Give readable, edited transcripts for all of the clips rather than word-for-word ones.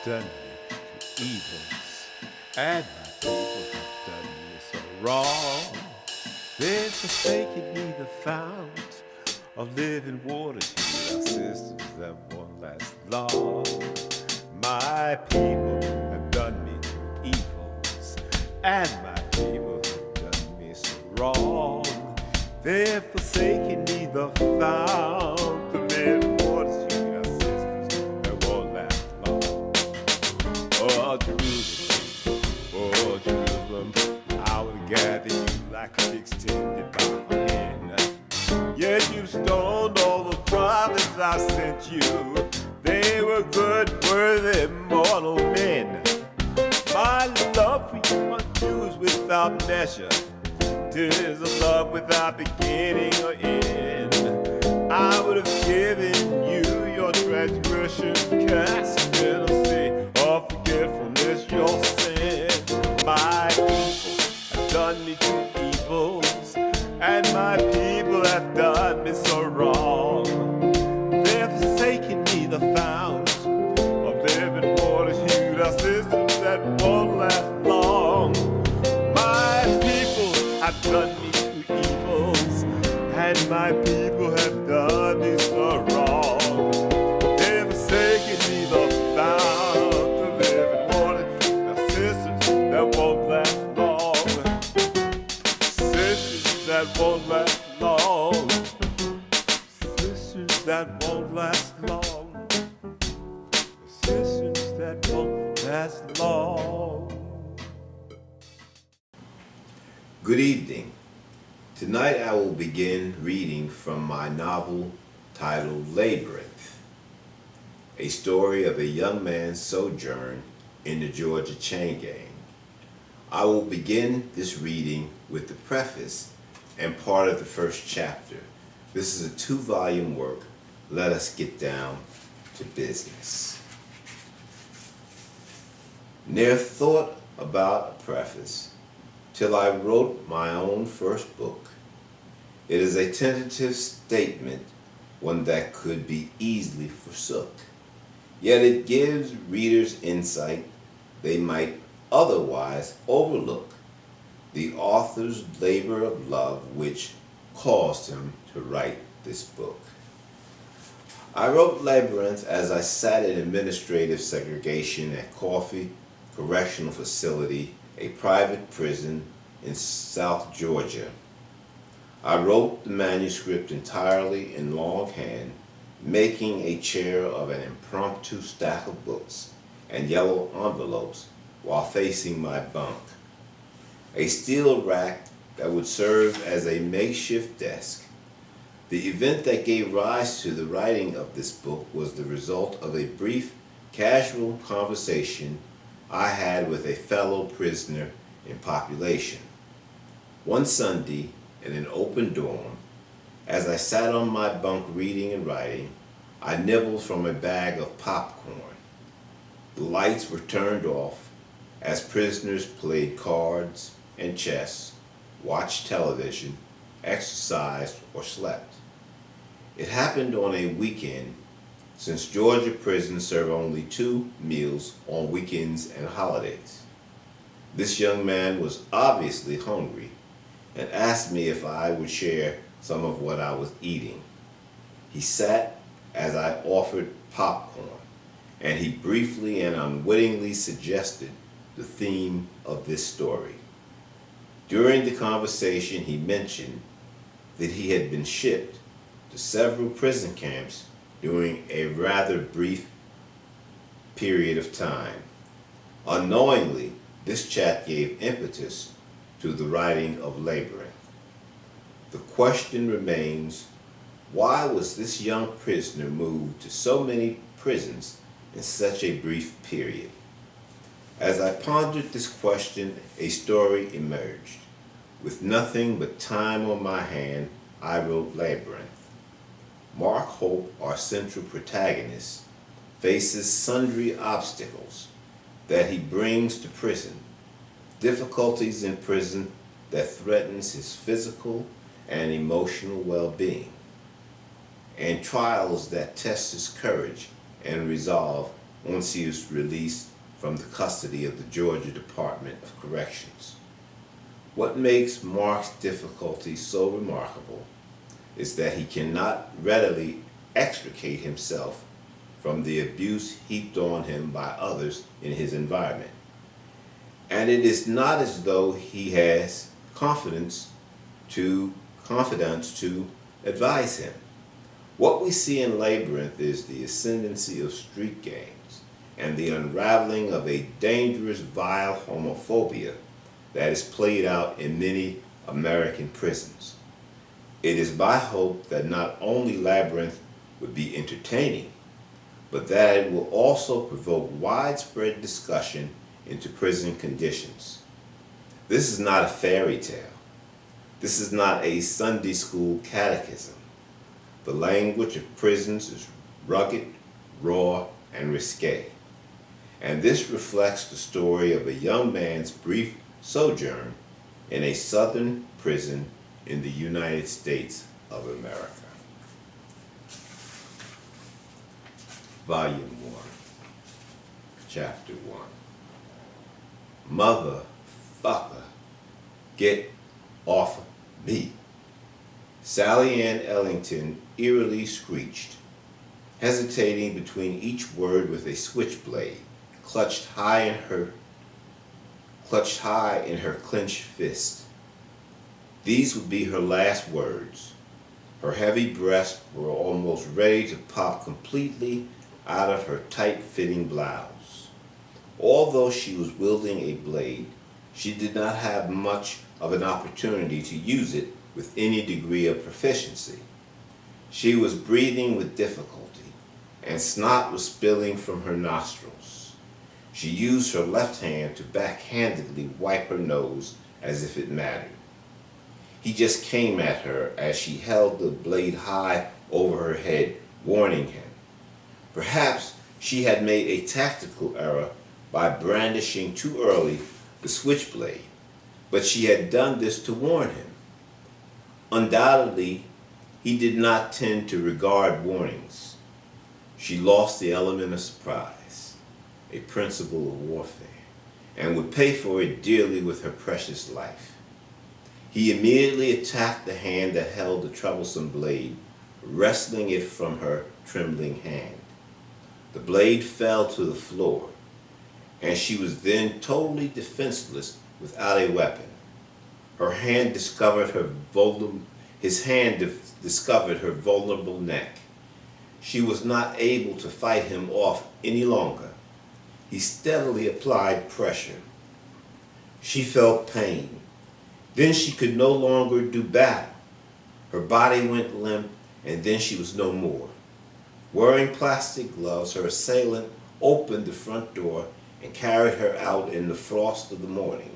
done me to evils, and my people have done me so wrong. They've forsaken me the fount of living water, heal our systems that won't last long. My people have done me to evils, and my people have done me so wrong. They've forsaken me the fount of living water, heal our systems that won't last long. Oh, Jerusalem, oh, Jerusalem, I will gather you like a stick extended by my hand. Yet you stoned all the prophets I sent you. They were good, worthy, mortal men. My love for you unto is without measure. 'Tis a love without beginning or end. I would have given you your transgressions, cast in the sea, or forgetfulness your sin. My people have done me to evils, and my people have done me so wrong. They have forsaken me the fount of living water, healed our systems that won't last long. My people have done me to evils, and my people have done me so wrong. They have forsaken me the fount of living water, our systems that won't last long. Systems that won't last long. Systems that won't last long. Systems that won't last long. Good evening. Tonight I will begin reading from my novel titled Labyrinth, a story of a young man's sojourn in the Georgia chain gang. I will begin this reading with the preface and part of the first chapter. This is a 2-volume work. Let us get down to business. Ne'er thought about a preface till I wrote my own first book. It is a tentative statement, one that could be easily forsook. Yet it gives readers insight they might otherwise overlook, the author's labor of love which caused him to write this book. I wrote Labyrinth as I sat in administrative segregation at Coffee Correctional Facility, a private prison in South Georgia. I wrote the manuscript entirely in longhand, making a chair of an impromptu stack of books and yellow envelopes while facing my bunk. A steel rack that would serve as a makeshift desk. The event that gave rise to the writing of this book was the result of a brief, casual conversation I had with a fellow prisoner in population. One Sunday, in an open dorm, as I sat on my bunk reading and writing, I nibbled from a bag of popcorn. The lights were turned off as prisoners played cards and chess, watched television, exercised, or slept. It happened on a weekend, since Georgia prisons serve only 2 meals on weekends and holidays. This young man was obviously hungry and asked me if I would share some of what I was eating. He sat as I offered popcorn, and he briefly and unwittingly suggested the theme of this story. During the conversation, he mentioned that he had been shipped to several prison camps during a rather brief period of time. Unknowingly, this chat gave impetus to the writing of Labyrinth. The question remains, why was this young prisoner moved to so many prisons in such a brief period? As I pondered this question, a story emerged. With nothing but time on my hand, I wrote Labyrinth. Mark Hope, our central protagonist, faces sundry obstacles that he brings to prison, difficulties in prison that threatens his physical and emotional well-being, and trials that test his courage and resolve once he was released from the custody of the Georgia Department of Corrections. What makes Mark's difficulty so remarkable is that he cannot readily extricate himself from the abuse heaped on him by others in his environment. And it is not as though he has confidants to advise him. What we see in Labyrinth is the ascendancy of street gangs and the unraveling of a dangerous, vile homophobia that is played out in many American prisons. It is my hope that not only Labyrinth would be entertaining, but that it will also provoke widespread discussion into prison conditions. This is not a fairy tale. This is not a Sunday school catechism. The language of prisons is rugged, raw, and risque. And this reflects the story of a young man's brief sojourn in a southern prison in the United States of America. Volume 1, Chapter 1. Motherfucker, get off me. Sally Ann Ellington eerily screeched, hesitating between each word with a switchblade clutched high in her clenched fist. These would be her last words. Her heavy breasts were almost ready to pop completely out of her tight-fitting blouse. Although she was wielding a blade, she did not have much of an opportunity to use it with any degree of proficiency. She was breathing with difficulty, and snot was spilling from her nostrils. She used her left hand to backhandedly wipe her nose as if it mattered. He just came at her as she held the blade high over her head, warning him. Perhaps she had made a tactical error by brandishing too early the switchblade, but she had done this to warn him. Undoubtedly, he did not tend to regard warnings. She lost the element of surprise, a principle of warfare, and would pay for it dearly with her precious life. He immediately attacked the hand that held the troublesome blade, wresting it from her trembling hand. The blade fell to the floor, and she was then totally defenseless without a weapon. His hand discovered her vulnerable neck. She was not able to fight him off any longer. He steadily applied pressure. She felt pain. Then she could no longer do battle. Her body went limp, and then she was no more. Wearing plastic gloves, her assailant opened the front door and carried her out in the frost of the morning,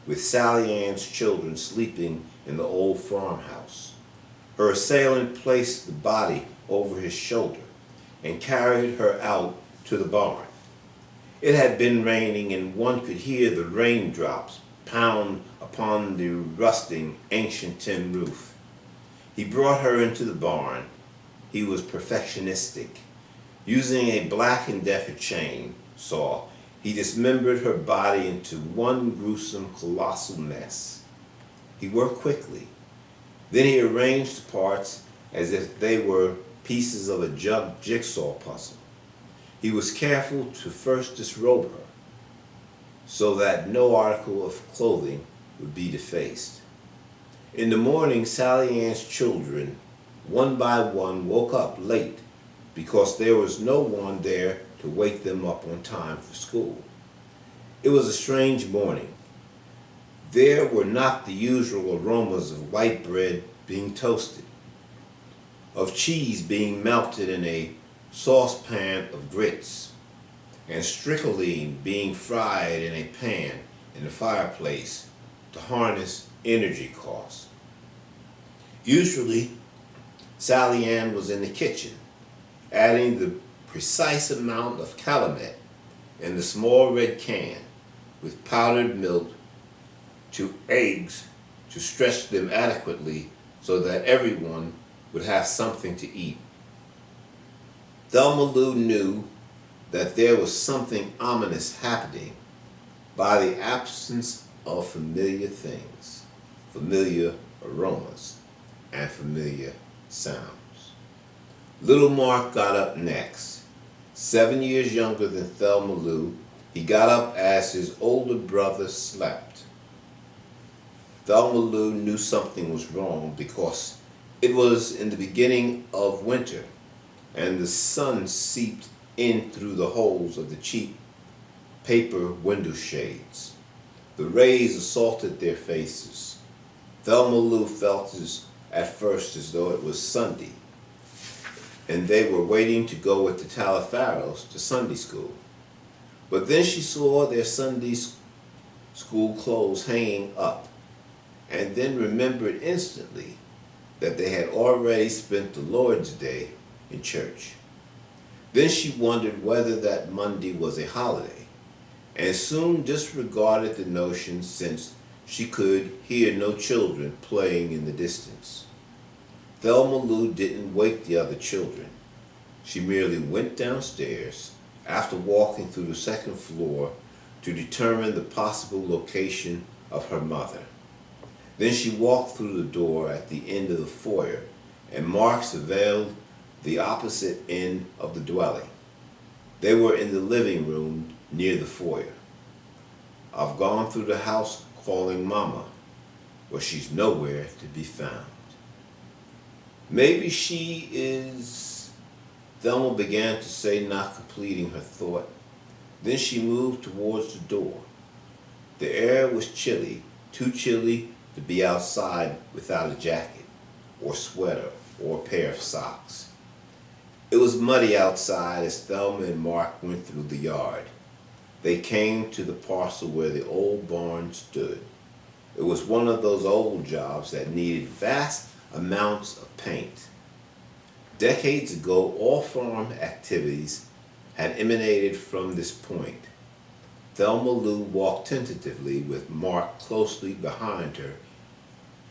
with Sally Ann's children sleeping in the old farmhouse. Her assailant placed the body over his shoulder and carried her out to the barn. It had been raining, and one could hear the raindrops pound upon the rusting, ancient tin roof. He brought her into the barn. He was perfectionistic. Using a Black & Decker chainsaw, he dismembered her body into one gruesome, colossal mess. He worked quickly. Then he arranged the parts as if they were pieces of a jigsaw puzzle. He was careful to first disrobe her, so that no article of clothing would be defaced. In the morning, Sally Ann's children, one by one, woke up late because there was no one there to wake them up on time for school. It was a strange morning. There were not the usual aromas of white bread being toasted, of cheese being melted in a saucepan of grits, and strychnine being fried in a pan in the fireplace to harness energy costs. Usually, Sally Ann was in the kitchen, adding the precise amount of calumet in the small red can with powdered milk to eggs to stretch them adequately so that everyone would have something to eat. Thelma Lou knew that there was something ominous happening by the absence of familiar things, familiar aromas, and familiar sounds. Little Mark got up next. 7 years younger than Thelma Lou, he got up as his older brother slept. Thelma Lou knew something was wrong because it was in the beginning of winter and the sun seeped in through the holes of the cheap paper window shades. The rays assaulted their faces. Thelma Lou felt at first as though it was Sunday, and they were waiting to go with the Taliaferros to Sunday school. But then she saw their Sunday school clothes hanging up, and then remembered instantly that they had already spent the Lord's Day in church. Then she wondered whether that Monday was a holiday, and soon disregarded the notion since she could hear no children playing in the distance. Thelma Lou didn't wake the other children. She merely went downstairs after walking through the second floor to determine the possible location of her mother. Then she walked through the door at the end of the foyer, and Mark surveilled the opposite end of the dwelling. They were in the living room near the foyer. I've gone through the house calling Mama, but she's nowhere to be found. Maybe she is, Thelma began to say, not completing her thought. Then she moved towards the door. The air was chilly, too chilly to be outside without a jacket, or sweater, or a pair of socks. It was muddy outside as Thelma and Mark went through the yard. They came to the parcel where the old barn stood. It was one of those old jobs that needed vast amounts of paint. Decades ago, all farm activities had emanated from this point. Thelma Lou walked tentatively with Mark closely behind her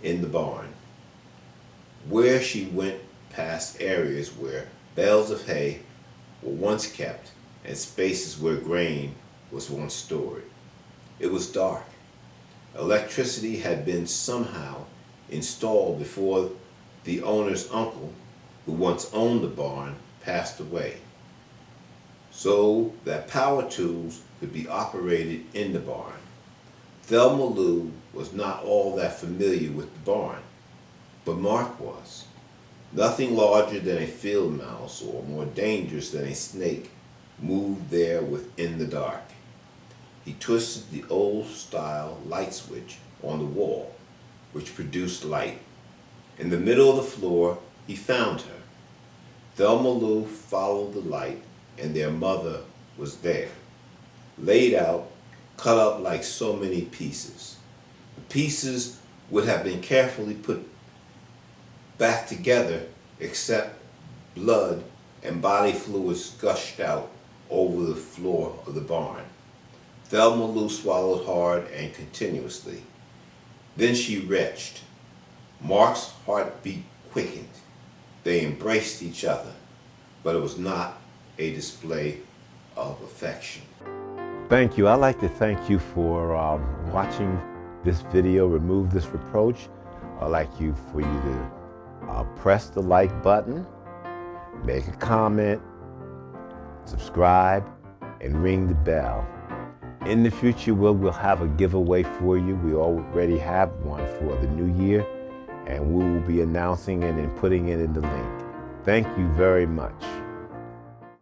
in the barn, where she went past areas where bales of hay were once kept and spaces where grain was once stored. It was dark. Electricity had been somehow installed before the owner's uncle, who once owned the barn, passed away, so that power tools could be operated in the barn. Thelma Lou was not all that familiar with the barn, but Mark was. Nothing larger than a field mouse or more dangerous than a snake moved there within the dark. He twisted the old-style light switch on the wall, which produced light. In the middle of the floor, he found her. Thelma Lou followed the light, and their mother was there, laid out, cut up like so many pieces. The pieces would have been carefully put back together, except blood and body fluids gushed out over the floor of the barn. Thelma Lou swallowed hard and continuously. Then she retched. Mark's heartbeat quickened. They embraced each other, but it was not a display of affection. Thank you. I'd like to thank you for watching this video, Remove This Reproach. I'd like for you to press the like button, make a comment, subscribe, and ring the bell. In the future, we'll have a giveaway for you. We already have one for the new year, and we will be announcing it and putting it in the link. Thank you very much.